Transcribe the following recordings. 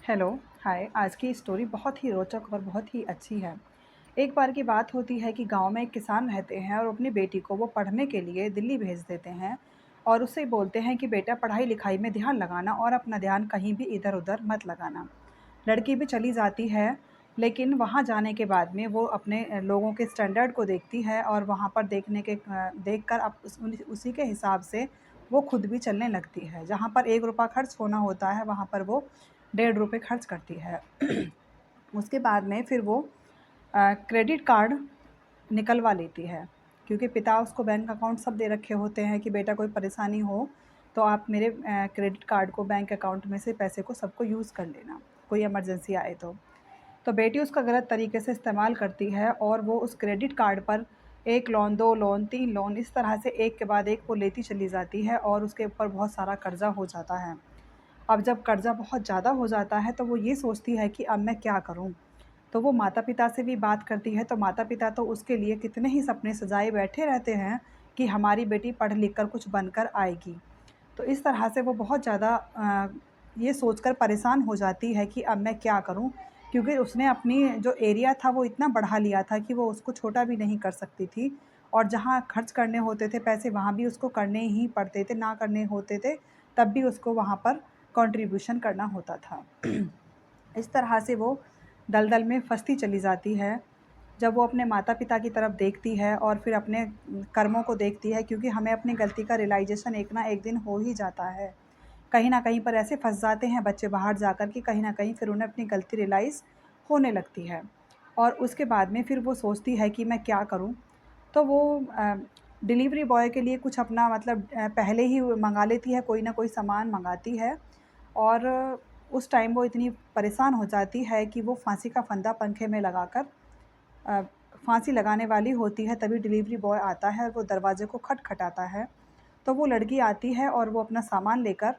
Hello, हाय। आज की story बहुत ही रोचक और बहुत ही अच्छी है। एक बार की बात होती है कि गांव में एक किसान रहते हैं और अपनी बेटी को वो पढ़ने के लिए दिल्ली भेज देते हैं और उससे बोलते हैं कि बेटा पढ़ाई लिखाई में ध्यान लगाना और अपना ध्यान कहीं भी इधर उधर मत लगाना। लड़की भी चली जाती है, लेकिन वहाँ जाने के बाद में वो अपने लोगों के स्टैंडर्ड को देखती है और वहाँ पर देखकर अब उसी के हिसाब से वो खुद भी चलने लगती है। जहाँ पर 1 रुपया खर्च होना होता है, वहाँ पर वो 1.5 रुपए खर्च करती है। उसके बाद में फिर वो क्रेडिट कार्ड निकलवा लेती है, क्योंकि पिता उसको बैंक अकाउंट सब दे रखे होते हैं कि बेटा कोई परेशानी हो तो आप मेरे क्रेडिट कार्ड को बैंक अकाउंट में से पैसे को सबको यूज़ कर लेना, कोई इमरजेंसी आए तो। तो बेटी उसका गलत तरीके से इस्तेमाल करती है और वो उस क्रेडिट कार्ड पर 1 लोन, 2 लोन, 3 लोन इस तरह से एक के बाद एक वो लेती चली जाती है और उसके ऊपर बहुत सारा कर्ज़ा हो जाता है। अब जब कर्ज़ा बहुत ज़्यादा हो जाता है तो वो ये सोचती है कि अब मैं क्या करूँ? तो वो माता-पिता से भी बात करती है, तो माता-पिता तो उसके लिए कितने ही सपने सजाए बैठे रहते हैं कि हमारी बेटी पढ़ लिख कर कुछ बनकर आएगी। तो इस तरह से वो बहुत ज़्यादा ये सोचकर परेशान हो जाती है कि अब मैं क्या करूँ? क्योंकि उसने अपनी जो एरिया था वो इतना बढ़ा लिया था कि वो उसको छोटा भी नहीं कर सकती थी और जहाँ खर्च करने होते थे पैसे वहाँ भी उसको करने ही पड़ते थे, ना करने होते थे तब भी उसको वहाँ पर कंट्रीब्यूशन करना होता था। इस तरह से वो दलदल में फँसती चली जाती है। जब वो अपने माता-पिता की तरफ देखती है और फिर अपने कर्मों को देखती है, क्योंकि हमें अपनी गलती का रियलाइज़ेशन एक ना एक दिन हो ही जाता है। कहीं न कहीं पर ऐसे फँस जाते हैं बच्चे बाहर जाकर कि कहीं न कहीं फिर उन्हें अपनी गलती रियलाइज़ होने लगती है। और उसके बाद में फिर वो सोचती है कि मैं क्या करूँ? तो वो डिलीवरी बॉय के लिए कुछ अपना मतलब पहले ही मँगा लेती है, कोई न कोई सामान मँगाती है और उस टाइम वो इतनी परेशान हो जाती है कि वो फांसी का फंदा पंखे में लगाकर अ, फांसी लगाने वाली होती है, तभी डिलीवरी बॉय आता है और वो दरवाजे को खटखटाता है। तो वो लड़की आती है और वो अपना सामान लेकर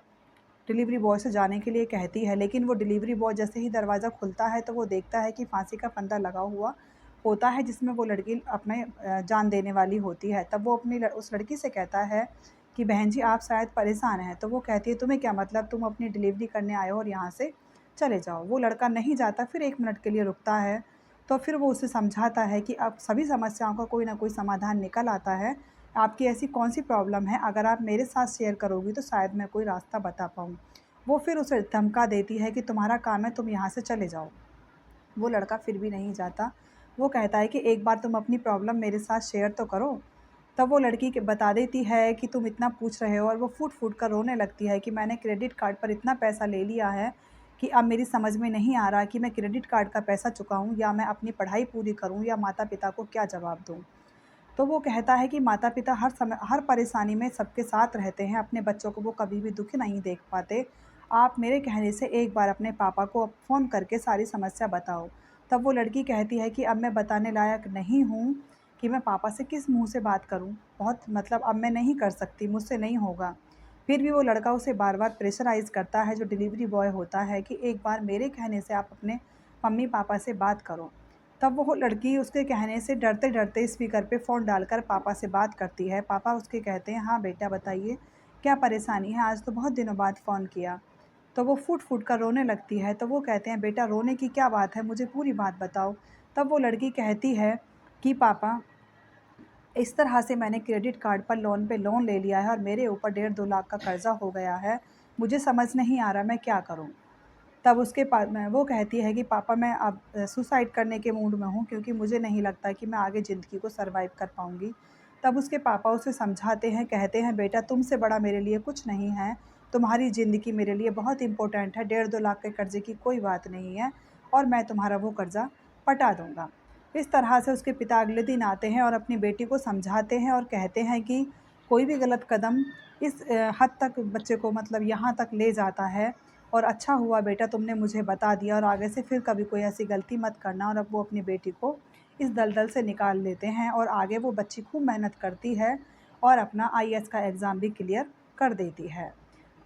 डिलीवरी बॉय से जाने के लिए कहती है, लेकिन वो डिलीवरी बॉय जैसे ही दरवाज़ा खुलता है तो वो देखता है कि फांसी का फंदा लगा हुआ होता है, जिसमें वो लड़की अपने जान देने वाली होती है। तब वो अपनी उस लड़की से कहता है कि बहन जी आप शायद परेशान हैं। तो वो कहती है तुम्हें क्या मतलब, तुम अपनी डिलीवरी करने आए हो और यहाँ से चले जाओ। वो लड़का नहीं जाता, फिर 1 मिनट के लिए रुकता है। तो फिर वो उसे समझाता है कि अब सभी समस्याओं का कोई ना कोई समाधान निकल आता है। आपकी ऐसी कौन-सी प्रॉब्लम है, अगर आप मेरे साथ शेयर करोगी तो शायद मैं कोई रास्ता बता पाऊँ। वो फिर उसे धमका देती है कि तुम्हारा काम है, तुम यहाँ से चले जाओ। वो लड़का फिर भी नहीं जाता। वो कहता है कि एक बार तुम अपनी प्रॉब्लम मेरे साथ शेयर तो करो। तब वो लड़की के बता देती है कि तुम इतना पूछ रहे हो और वो फूट-फूट कर रोने लगती है कि मैंने क्रेडिट कार्ड पर इतना पैसा ले लिया है कि अब मेरी समझ में नहीं आ रहा कि मैं क्रेडिट कार्ड का पैसा चुकाऊँ या मैं अपनी पढ़ाई पूरी करूँ या माता-पिता को क्या जवाब दूँ। तो वो कहता है कि माता-पिता हर परेशानी में सबके साथ रहते हैं, अपने बच्चों को वो कभी भी दुखी नहीं देख पाते। आप मेरे कहने से एक बार अपने पापा को फ़ोन करके सारी समस्या बताओ। तब वो लड़की कहती है कि अब मैं बताने लायक नहीं हूँ कि मैं पापा से किस मुँह से बात करूँ। बहुत मतलब अब मैं नहीं कर सकती, मुझसे नहीं होगा। फिर भी वो लड़का उसे बार-बार प्रेशराइज़ करता है, जो डिलीवरी बॉय होता है, कि एक बार मेरे कहने से आप अपने मम्मी-पापा से बात करो। तब वो लड़की उसके कहने से डरते-डरते स्पीकर पे फ़ोन डालकर पापा से बात करती है। पापा उसके कहते हैं, "हाँ बेटा बताइए, क्या परेशानी है? आज तो बहुत दिनों बाद फ़ोन किया।" तो वो फूट-फूट कर रोने लगती है। तो वो कहते हैं, "बेटा रोने की क्या बात है? मुझे पूरी बात बताओ।" तब वो लड़की कहती है कि पापा इस तरह से मैंने क्रेडिट कार्ड पर लोन पे लोन ले लिया है और मेरे ऊपर डेढ़ 2 लाख का कर्ज़ा हो गया है। मुझे समझ नहीं आ रहा मैं क्या करूँ? तब उसके पा मैं वो कहती है कि पापा मैं अब सुसाइड करने के मूड में हूँ, क्योंकि मुझे नहीं लगता कि मैं आगे ज़िंदगी को सर्वाइव कर पाऊँगी। तब उसके पापा उसे समझाते हैं, कहते हैं बेटा तुमसे बड़ा मेरे लिए कुछ नहीं है, तुम्हारी ज़िंदगी मेरे लिए बहुत इम्पोर्टेंट है, डेढ़ 2 लाख के कर्ज़े की कोई बात नहीं है और मैं तुम्हारा वो कर्ज़ा पटा दूँगा। इस तरह से उसके पिता अगले दिन आते हैं और अपनी बेटी को समझाते हैं और कहते हैं कि कोई भी गलत कदम इस हद तक बच्चे को मतलब यहाँ तक ले जाता है और अच्छा हुआ बेटा तुमने मुझे बता दिया और आगे से फिर कभी कोई ऐसी गलती मत करना। और अब वो अपनी बेटी को इस दलदल से निकाल लेते हैं और आगे वो बच्ची खूब मेहनत करती है और अपना आईएएस का एग्ज़ाम भी क्लियर कर देती है।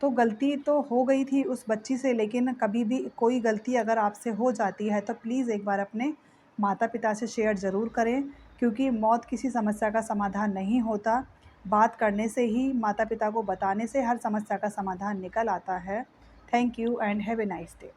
तो गलती तो हो गई थी उस बच्ची से, लेकिन कभी भी कोई गलती अगर आपसे हो जाती है तो प्लीज़ एक बार अपने माता-पिता से शेयर ज़रूर करें, क्योंकि मौत किसी समस्या का समाधान नहीं होता। बात करने से ही, माता-पिता को बताने से हर समस्या का समाधान निकल आता है। Thank you and have a nice day.